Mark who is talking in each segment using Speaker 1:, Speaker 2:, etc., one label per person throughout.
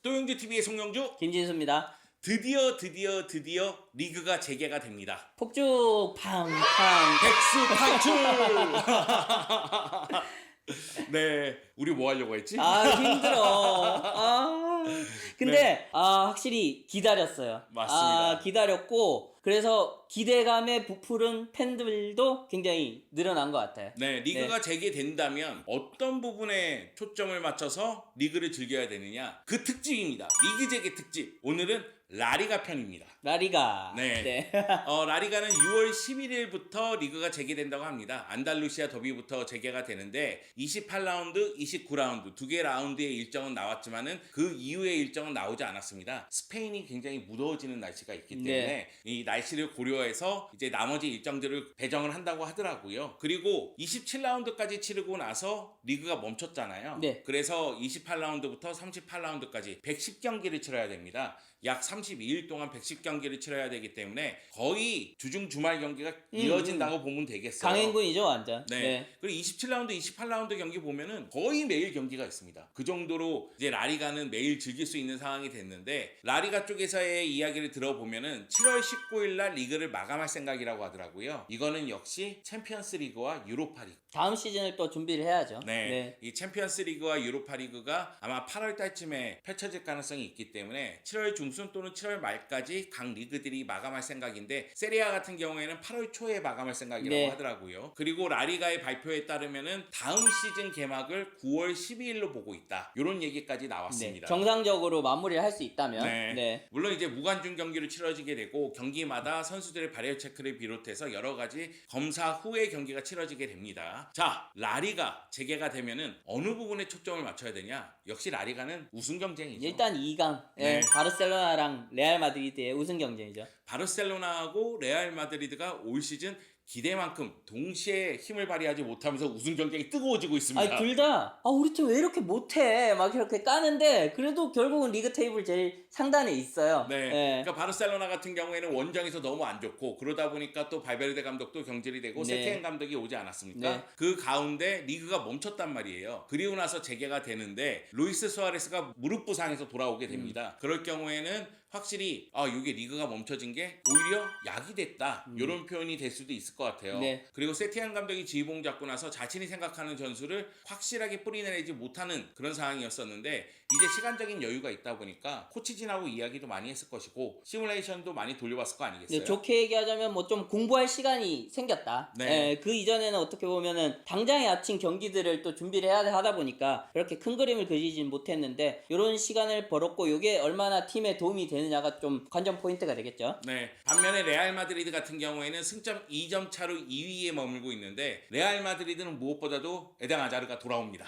Speaker 1: 또영주TV의 송영주.
Speaker 2: 김진수입니다.
Speaker 1: 드디어 리그가 재개가 됩니다.
Speaker 2: 폭죽 팡팡.
Speaker 1: 백수 탈출. 네, 우리 뭐 하려고 했지?
Speaker 2: 힘들어. 근데
Speaker 1: 네.
Speaker 2: 확실히 기다렸어요.
Speaker 1: 맞습니다.
Speaker 2: 기다렸고 그래서 기대감에 부풀은 팬들도 굉장히 늘어난 것 같아요.
Speaker 1: 네, 리그가 재개된다면 어떤 부분에 초점을 맞춰서 리그를 즐겨야 되느냐? 그 특집입니다. 리그 재개 특집. 오늘은 라리가 편입니다.
Speaker 2: 라리가.
Speaker 1: 네. 라리가는 6월 11일부터 리그가 재개된다고 합니다. 안달루시아 더비부터 재개가 되는데 28라운드, 29라운드 두 개 라운드의 일정은 나왔지만은 그 이후의 일정은 나오지 않았습니다. 스페인이 굉장히 무더워지는 날씨가 있기 때문에 이 날씨를 고려해서 이제 나머지 일정들을 배정을 한다고 하더라고요. 그리고 27라운드까지 치르고 나서 리그가 멈췄잖아요.
Speaker 2: 네.
Speaker 1: 그래서 28라운드부터 38라운드까지 110경기를 치러야 됩니다. 약 32일 동안 110경기를 치러야 되기 때문에 거의 주중 주말 경기가 이어진다고 보면 되겠어요.
Speaker 2: 강행군이죠 완전.
Speaker 1: 네. 그리고 27라운드, 28라운드 경기 보면은 거의 매일 경기가 있습니다. 그 정도로 이제 라리가는 매일 즐길 수 있는 상황이 됐는데 라리가 쪽에서의 이야기를 들어보면은 7월 19일 날 리그를 마감할 생각이라고 하더라고요. 이거는 역시 챔피언스 리그와 유로파 리그.
Speaker 2: 다음 시즌을 또 준비를 해야죠.
Speaker 1: 이 챔피언스 리그와 유로파 리그가 아마 8월 달쯤에 펼쳐질 가능성이 있기 때문에 7월 중순 또는 7월 말까지 각 리그들이 마감할 생각인데 세리아 같은 경우에는 8월 초에 마감할 생각이라고 하더라고요. 그리고 라리가의 발표에 따르면은 다음 시즌 개막을 9월 12일로 보고 있다. 이런 얘기까지 나왔습니다.
Speaker 2: 정상적으로 마무리를 할 수 있다면.
Speaker 1: 물론 이제 무관중 경기로 치러지게 되고 경기마다 선수들의 발열 체크를 비롯해서 여러 가지 검사 후에 경기가 치러지게 됩니다. 자, 라리가 재개가 되면은 어느 부분에 초점을 맞춰야 되냐? 역시 라리가는 우승 경쟁이죠.
Speaker 2: 일단 2강. 바르셀로나랑 레알 마드리드의 우승 경쟁이죠.
Speaker 1: 바르셀로나하고 레알 마드리드가 올 시즌 기대만큼 동시에 힘을 발휘하지 못하면서 우승 경쟁이 뜨거워지고 있습니다.
Speaker 2: 둘 다 우리 팀 왜 이렇게 못해 막 이렇게 까는데 그래도 결국은 리그 테이블 제일 상단에 있어요.
Speaker 1: 그러니까 바르셀로나 같은 경우에는 원정에서 너무 안 좋고 그러다 보니까 또 발베르데 감독도 경질이 되고 세티엔 감독이 오지 않았습니까? 그 가운데 리그가 멈췄단 말이에요. 그리고 나서 재개가 되는데 루이스 수아레스가 무릎 부상에서 돌아오게 됩니다. 그럴 경우에는 확실히 이게 리그가 멈춰진 게 오히려 약이 됐다. 이런 표현이 될 수도 있을 것 같아요. 그리고 세티안 감독이 지휘봉 잡고 나서 자신이 생각하는 전술을 확실하게 뿌리내지 못하는 그런 상황이었었는데 이제 시간적인 여유가 있다 보니까 코치진하고 이야기도 많이 했을 것이고 시뮬레이션도 많이 돌려봤을 거 아니겠어요?
Speaker 2: 좋게 얘기하자면 뭐 좀 공부할 시간이 생겼다. 그 이전에는 어떻게 보면은 당장에 아침 경기들을 또 준비를 해야 하다 보니까 그렇게 큰 그림을 그리진 못했는데 이런 시간을 벌었고 이게 얼마나 팀에 도움이 되느냐가 좀 관전 포인트가 되겠죠.
Speaker 1: 반면에 레알 마드리드 같은 경우에는 승점 2점 차로 2위에 머물고 있는데 레알 마드리드는 무엇보다도 에덴 아자르가 돌아옵니다.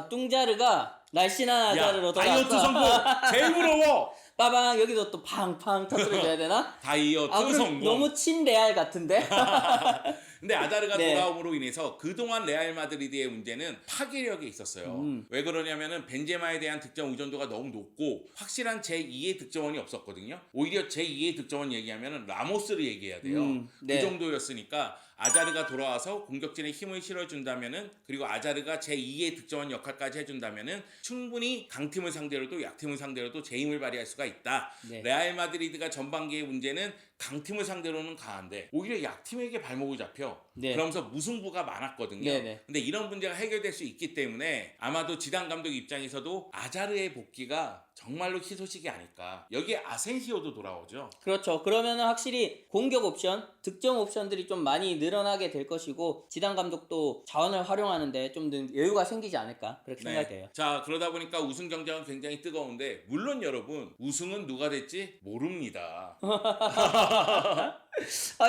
Speaker 2: 뚱자르가 날씬한 아자르로 돌아왔어.
Speaker 1: 다이어트 성공! 제일 부러워!
Speaker 2: 빠방 여기도 또 팡팡 터뜨려줘야 되나?
Speaker 1: 다이어트 성공!
Speaker 2: 너무 친레알 같은데?
Speaker 1: 근데 아자르가 돌아옴으로 인해서 그동안 레알 마드리드의 문제는 파괴력에 있었어요. 왜 그러냐면은 벤제마에 대한 득점 의존도가 너무 높고 확실한 제2의 득점원이 없었거든요. 오히려 제2의 득점원 얘기하면은 라모스를 얘기해야 돼요. 그 정도였으니까 아자르가 돌아와서 공격진에 힘을 실어준다면은 그리고 아자르가 제2의 득점원 역할까지 해준다면은 충분히 강팀을 상대로도 약팀을 상대로도 제 힘을 발휘할 수가 있다. 레알 마드리드가 전반기의 문제는 강팀을 상대로는 강한데 오히려 약팀에게 발목을 잡혀. 그러면서 무승부가 많았거든요. 근데 이런 문제가 해결될 수 있기 때문에 아마도 지단 감독 입장에서도 아자르의 복귀가 정말로 희소식이 아닐까. 여기에 아센시오도 돌아오죠.
Speaker 2: 그렇죠. 그러면은 확실히 공격 옵션, 득점 옵션들이 좀 많이 늘어나게 될 것이고 지단 감독도 자원을 활용하는데 좀 더 여유가 생기지 않을까 그렇게 생각돼요.
Speaker 1: 자, 그러다 보니까 우승 경쟁은 굉장히 뜨거운데 물론 여러분 우승은 누가 될지 모릅니다.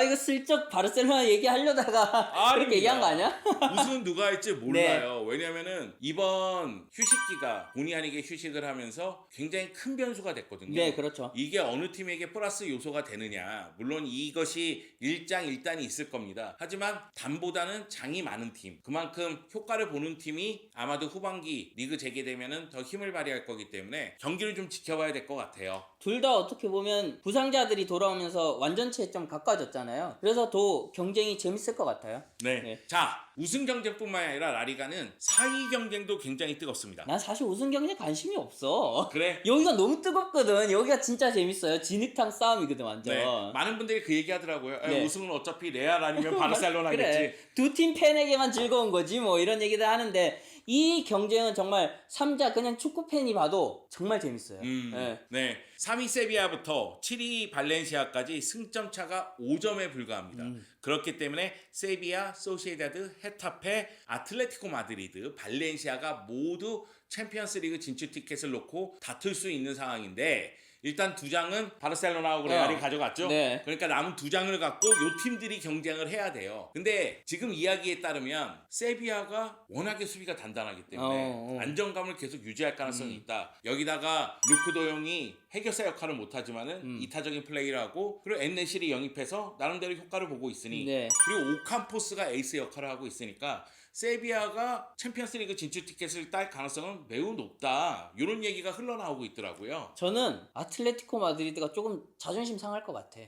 Speaker 2: 이거 슬쩍 바르셀로나 얘기하려다가 그렇게 얘기한 거 아니야?
Speaker 1: 우승은 누가 할지 몰라요. 왜냐면은 이번 휴식기가 본의 아니게 휴식을 하면서 굉장히 큰 변수가 됐거든요.
Speaker 2: 그렇죠.
Speaker 1: 이게 어느 팀에게 플러스 요소가 되느냐. 물론 이것이 일장일단이 있을 겁니다. 하지만 단보다는 장이 많은 팀, 그만큼 효과를 보는 팀이 아마도 후반기 리그 재개되면은 더 힘을 발휘할 거기 때문에 경기를 좀 지켜봐야 될 것 같아요.
Speaker 2: 둘 다 어떻게 보면 부상자들이 돌아오면서 완전체 좀 가까워졌잖아요. 그래서 더 경쟁이 재밌을 것 같아요.
Speaker 1: 네.
Speaker 2: 네.
Speaker 1: 자, 우승 경쟁뿐만 아니라 라리가는 4위 경쟁도 굉장히 뜨겁습니다.
Speaker 2: 난 사실 우승 경쟁 관심이 없어.
Speaker 1: 그래?
Speaker 2: 여기가 너무 뜨겁거든. 여기가 진짜 재밌어요. 진흙탕 싸움이거든 완전.
Speaker 1: 네. 많은 분들이 그 얘기 하더라고요.
Speaker 2: 네.
Speaker 1: 우승은 어차피 레알 아니면 바르셀로나겠지.
Speaker 2: 그래. 두 팀 팬에게만 즐거운 거지 뭐 이런 얘기들 하는데 이 경쟁은 정말 3자 그냥 축구 팬이 봐도 정말 재밌어요. 네.
Speaker 1: 네. 3위 세비야부터 7위 발렌시아까지 승점 차가 5점에 불과합니다. 그렇기 때문에 세비야, 소시에다드, 헤타페, 아틀레티코 마드리드, 발렌시아가 모두 챔피언스리그 진출 티켓을 놓고 다툴 수 있는 상황인데 일단 두 장은 바르셀로나하고 레알이 가져갔죠.
Speaker 2: 네.
Speaker 1: 그러니까 남은 두 장을 갖고 요 팀들이 경쟁을 해야 돼요. 근데 지금 이야기에 따르면 세비야가 워낙에 수비가 단단하기 때문에 안정감을 계속 유지할 가능성이 있다. 여기다가 루크 도용이 해결사 역할을 못하지만은 이타적인 플레이를 하고 그리고 엔네실이 영입해서 나름대로 효과를 보고 있으니
Speaker 2: 네.
Speaker 1: 그리고 오캄포스가 에이스 역할을 하고 있으니까 세비야가 챔피언스리그 진출 티켓을 딸 가능성은 매우 높다. 이런 얘기가 흘러나오고 있더라고요.
Speaker 2: 저는 아틀레티코 마드리드가 조금 자존심 상할 것 같아.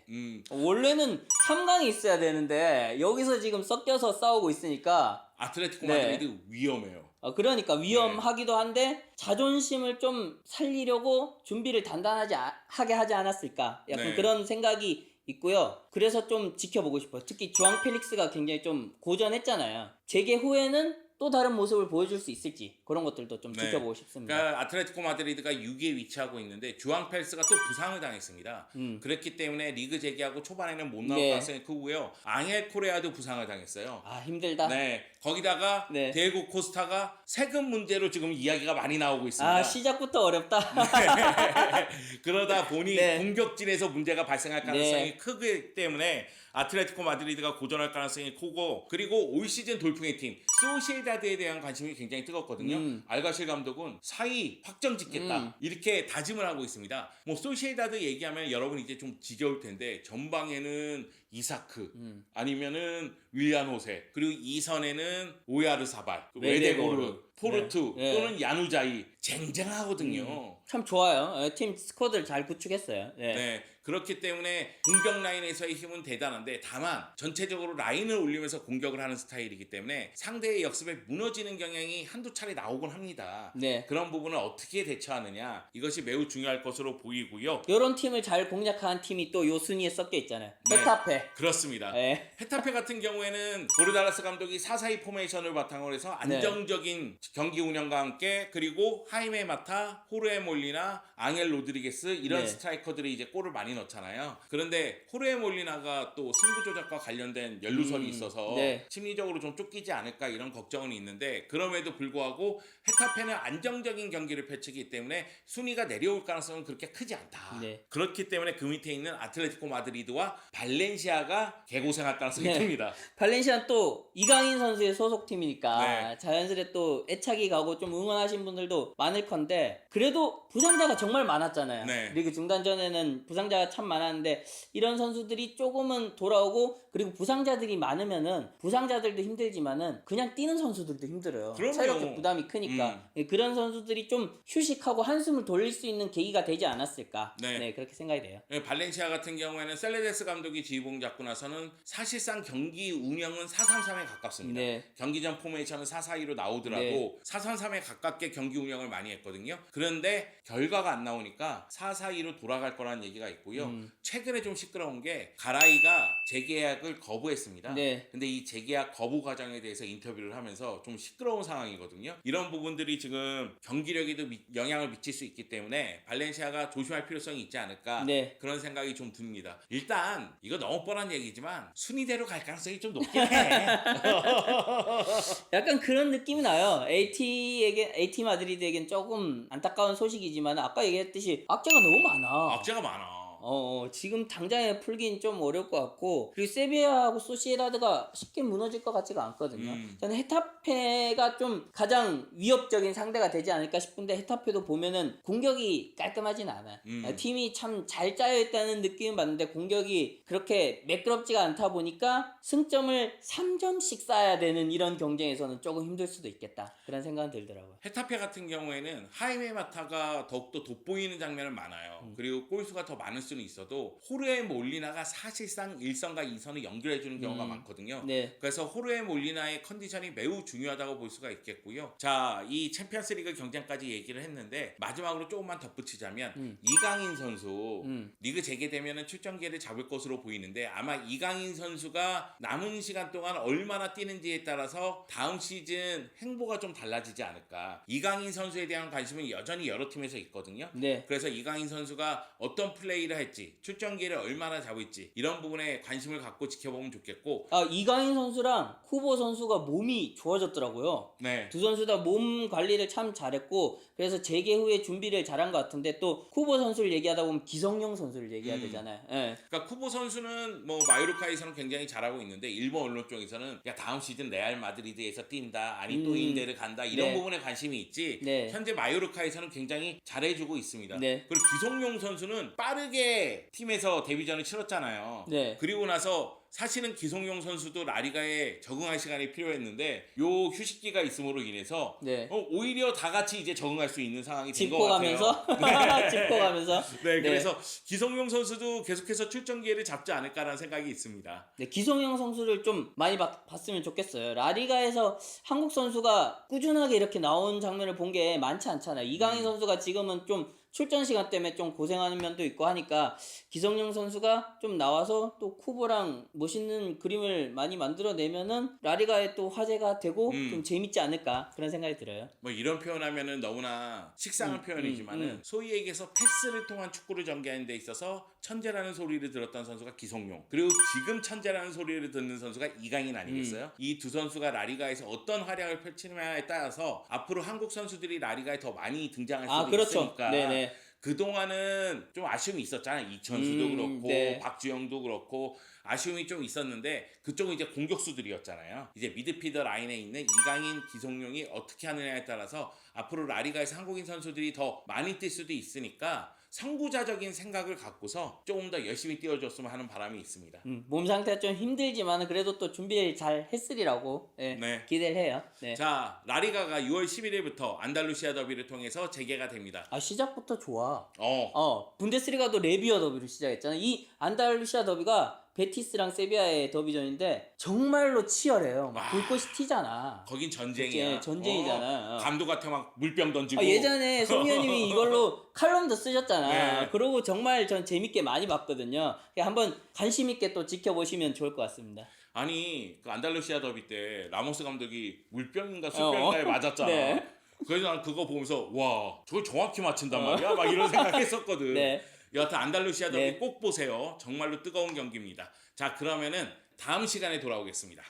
Speaker 2: 원래는 3강이 있어야 되는데 여기서 지금 섞여서 싸우고 있으니까
Speaker 1: 아틀레티코
Speaker 2: 네.
Speaker 1: 마드리드 위험해요.
Speaker 2: 그러니까 위험하기도 한데 자존심을 좀 살리려고 준비를 하게 하지 않았을까 약간
Speaker 1: 네.
Speaker 2: 그런 생각이 있고요. 그래서 좀 지켜보고 싶어요. 특히 주앙 펠릭스가 굉장히 좀 고전했잖아요. 재개 후에는 또 다른 모습을 보여줄 수 있을지 그런 것들도 좀
Speaker 1: 네.
Speaker 2: 지켜보고 싶습니다.
Speaker 1: 그러니까 아틀레티코 마드리드가 6위에 위치하고 있는데 주앙 펠스가 또 부상을 당했습니다. 그렇기 때문에 리그 재개하고 초반에는 못 나올
Speaker 2: 네.
Speaker 1: 가능성이 크고요. 앙헬 코레아도 부상을 당했어요.
Speaker 2: 아 힘들다.
Speaker 1: 네, 거기다가
Speaker 2: 네.
Speaker 1: 데고 코스타가 세금 문제로 지금 이야기가 많이 나오고 있습니다.
Speaker 2: 아 시작부터 어렵다.
Speaker 1: 그러다 보니
Speaker 2: 네.
Speaker 1: 공격진에서 문제가 발생할 가능성이
Speaker 2: 네.
Speaker 1: 크기 때문에 아틀레티코 마드리드가 고전할 가능성이 크고 그리고 올 시즌 돌풍의 팀 소시에다드에 대한 관심이 굉장히 뜨겁거든요. 알가실 감독은 4위 확정 짓겠다 이렇게 다짐을 하고 있습니다. 뭐 소시에다드 얘기하면 여러분 이제 좀 지겨울 텐데 전방에는 이사크 아니면은 윌리안 호세 그리고 이선에는 오야르사발 웨데고르 포르투
Speaker 2: 네.
Speaker 1: 또는 야누자이 쟁쟁하거든요.
Speaker 2: 참 좋아요. 팀 스쿼드를 잘 구축했어요. 네.
Speaker 1: 네, 그렇기 때문에 공격 라인에서의 힘은 대단한데 다만 전체적으로 라인을 올리면서 공격을 하는 스타일이기 때문에 상대의 역습에 무너지는 경향이 한두 차례 나오곤 합니다.
Speaker 2: 네.
Speaker 1: 그런 부분을 어떻게 대처하느냐 이것이 매우 중요할 것으로 보이고요.
Speaker 2: 이런 팀을 잘 공략하는 팀이 또 요 순위에 섞여 있잖아요.
Speaker 1: 네.
Speaker 2: 헤타페.
Speaker 1: 그렇습니다.
Speaker 2: 네.
Speaker 1: 헤타페 같은 경우에는 보르다라스 감독이 4-4-2 포메이션을 바탕으로 해서 안정적인 경기 운영과 함께 그리고 하이메 마타, 호르에 몰리나, 앙헬 로드리게스 이런
Speaker 2: 네.
Speaker 1: 스트라이커들이 이제 골을 많이 넣잖아요. 그런데 호르에 몰리나가 또 승부 조작과 관련된 연루설이 있어서
Speaker 2: 네.
Speaker 1: 심리적으로 좀 쫓기지 않을까 이런 걱정은 있는데 그럼에도 불구하고 헤타페는 안정적인 경기를 펼치기 때문에 순위가 내려올 가능성은 그렇게 크지 않다.
Speaker 2: 네.
Speaker 1: 그렇기 때문에 그 밑에 있는 아틀레티코 마드리드와 발렌시아가 개고생할 가능성이
Speaker 2: 네.
Speaker 1: 큽니다.
Speaker 2: 발렌시아는 또 이강인 선수의 소속팀이니까
Speaker 1: 네.
Speaker 2: 자연스레 또 애착이 가고 좀 응원하신 분들도 많을 건데 그래도 부상자가 정말 많았잖아요.
Speaker 1: 네.
Speaker 2: 리그 중단 전에는 부상자가 참 많았는데 이런 선수들이 조금은 돌아오고 그리고 부상자들이 많으면은 부상자들도 힘들지만은 그냥 뛰는 선수들도 힘들어요.
Speaker 1: 그럼요.
Speaker 2: 체력적 부담이 크니까 그런 선수들이 좀 휴식하고 한숨을 돌릴 수 있는 계기가 되지 않았을까.
Speaker 1: 네.
Speaker 2: 네, 그렇게 생각이 돼요.
Speaker 1: 발렌시아 같은 경우에는 셀레데스 감독이 지휘봉 잡고 나서는 사실상 경기 운영은 4-3-3에 가깝습니다.
Speaker 2: 네.
Speaker 1: 경기 전 포메이션은 4-4-2로 나오더라도
Speaker 2: 네.
Speaker 1: 4-3-3에 가깝게 경기 운영을 많이 했거든요. 그런데 결과가 안 나오니까 4-4-2로 돌아갈 거라는 얘기가 있고요. 최근에 좀 시끄러운 게 가라이가 재계약을 거부했습니다.
Speaker 2: 네.
Speaker 1: 근데 이 재계약 거부 과정에 대해서 인터뷰를 하면서 좀 시끄러운 상황이거든요. 이런 부분들이 지금 경기력에도 영향을 미칠 수 있기 때문에 발렌시아가 조심할 필요성이 있지 않을까
Speaker 2: 네.
Speaker 1: 그런 생각이 좀 듭니다. 일단 이거 너무 뻔한 얘기지만 순위대로 갈 가능성이 좀 높긴 해.
Speaker 2: 약간 그런 느낌이 나요. AT 마드리드에겐 조금 안타까운 소식이지만 아까 얘기했듯이 악재가 너무 많아.
Speaker 1: 악재가 많아.
Speaker 2: 지금 당장에 풀긴 좀 어려울 것 같고 그리고 세비야하고 소시에다드가 쉽게 무너질 것 같지가 않거든요. 저는 헤타페가 좀 가장 위협적인 상대가 되지 않을까 싶은데 헤타페도 보면은 공격이 깔끔하진 않아. 팀이 참 잘 짜여 있다는 느낌은 받는데 공격이 그렇게 매끄럽지가 않다 보니까 승점을 3점씩 쌓아야 되는 이런 경쟁에서는 조금 힘들 수도 있겠다. 그런 생각은 들더라고요.
Speaker 1: 헤타페 같은 경우에는 하이메 마타가 더욱더 돋보이는 장면은 많아요. 그리고 골수가 더 많을 수도 수는 있어도 호르에 몰리나가 사실상 1선과 2선을 연결해주는 경우가 많거든요.
Speaker 2: 네.
Speaker 1: 그래서 호르에 몰리나의 컨디션이 매우 중요하다고 볼 수가 있겠고요. 자, 이 챔피언스리그 경쟁까지 얘기를 했는데 마지막으로 조금만 덧붙이자면 이강인 선수 리그 재개되면 출전 기회를 잡을 것으로 보이는데 아마 이강인 선수가 남은 시간 동안 얼마나 뛰는지에 따라서 다음 시즌 행보가 좀 달라지지 않을까. 이강인 선수에 대한 관심은 여전히 여러 팀에서 있거든요.
Speaker 2: 네.
Speaker 1: 그래서 이강인 선수가 어떤 플레이를 할지, 출전 기회를 얼마나 잡을지 이런 부분에 관심을 갖고 지켜보면 좋겠고.
Speaker 2: 이강인 선수랑 쿠보 선수가 몸이 좋아졌더라고요.
Speaker 1: 네.
Speaker 2: 두 선수 다 몸 관리를 참 잘했고 그래서 재개 후에 준비를 잘한 것 같은데 또 쿠보 선수를 얘기하다 보면 기성용 선수를 얘기해야 되잖아요. 예.
Speaker 1: 그러니까 쿠보 선수는 뭐 마요르카에서는 굉장히 잘하고 있는데 일본 언론 쪽에서는 야 다음 시즌 레알 마드리드에서 뛴다, 아니 또 인대를 간다 이런
Speaker 2: 네.
Speaker 1: 부분에 관심이 있지.
Speaker 2: 네.
Speaker 1: 현재 마요르카에서는 굉장히 잘해주고 있습니다.
Speaker 2: 네.
Speaker 1: 그리고 기성용 선수는 빠르게 팀에서 데뷔전을 치렀잖아요.
Speaker 2: 네.
Speaker 1: 그리고 나서 사실은 기성용 선수도 라리가에 적응할 시간이 필요했는데 요 휴식기가 있음으로 인해서
Speaker 2: 네.
Speaker 1: 오히려 다 같이 이제 적응할 수 있는 상황이 된 것
Speaker 2: 짚고
Speaker 1: 같아요.
Speaker 2: 가면서 짚고 가면서
Speaker 1: 네, 그래서 기성용 선수도 계속해서 출전 기회를 잡지 않을까라는 생각이 있습니다.
Speaker 2: 네, 기성용 선수를 좀 많이 봤으면 좋겠어요. 라리가에서 한국 선수가 꾸준하게 이렇게 나온 장면을 본 게 많지 않잖아요. 이강인 선수가 지금은 좀 출전 시간 때문에 좀 고생하는 면도 있고 하니까 기성용 선수가 좀 나와서 또 쿠보랑 멋있는 그림을 많이 만들어내면은 라리가에 또 화제가 되고 좀 재밌지 않을까 그런 생각이 들어요.
Speaker 1: 뭐 이런 표현하면은 너무나 식상한 표현이지만은 소위 얘기해서 패스를 통한 축구를 전개하는 데 있어서 천재라는 소리를 들었던 선수가 기성용, 그리고 지금 천재라는 소리를 듣는 선수가 이강인 아니겠어요? 이 두 선수가 라리가에서 어떤 활약을 펼치느냐에 따라서 앞으로 한국 선수들이 라리가에 더 많이 등장할 수도
Speaker 2: 그렇죠.
Speaker 1: 있으니까
Speaker 2: 네네.
Speaker 1: 그동안은 좀 아쉬움이 있었잖아요. 이천수도 그렇고
Speaker 2: 네.
Speaker 1: 박주영도 그렇고 아쉬움이 좀 있었는데 그쪽은 이제 공격수들이었잖아요. 이제 미드필더 라인에 있는 이강인, 기성용이 어떻게 하느냐에 따라서 앞으로 라리가에서 한국인 선수들이 더 많이 뛸 수도 있으니까 선구자적인 생각을 갖고서 조금 더 열심히 뛰어줬으면 하는 바람이 있습니다.
Speaker 2: 몸 상태가 좀 힘들지만 그래도 또 준비를 잘 했으리라고
Speaker 1: 네.
Speaker 2: 기대를 해요. 네.
Speaker 1: 자, 라리가가 6월 11일부터 안달루시아 더비를 통해서 재개가 됩니다.
Speaker 2: 시작부터 좋아.
Speaker 1: 어.
Speaker 2: 분데스리가도 레비어 더비로 시작했잖아. 이 안달루시아 더비가 베티스랑 세비야의 더비전인데 정말로 치열해요. 막 불꽃이 튀잖아.
Speaker 1: 거긴 전쟁이야.
Speaker 2: 그치, 전쟁이잖아.
Speaker 1: 감독한테 막 물병 던지고.
Speaker 2: 예전에 송 의원님이 이걸로 칼럼도 쓰셨잖아.
Speaker 1: 네.
Speaker 2: 그러고 정말 전 재밌게 많이 봤거든요. 한번 관심 있게 또 지켜보시면 좋을 것 같습니다.
Speaker 1: 아니 그 안달루시아 더비 때 라모스 감독이 물병인가 술병인가에 맞았잖아.
Speaker 2: 네.
Speaker 1: 그래서 난 그거 보면서 와 저걸 정확히 맞춘단 말이야 막 이런 생각했었거든.
Speaker 2: 네.
Speaker 1: 여하튼 안달루시아 더비
Speaker 2: 네.
Speaker 1: 꼭 보세요. 정말로 뜨거운 경기입니다. 자, 그러면은 다음 시간에 돌아오겠습니다.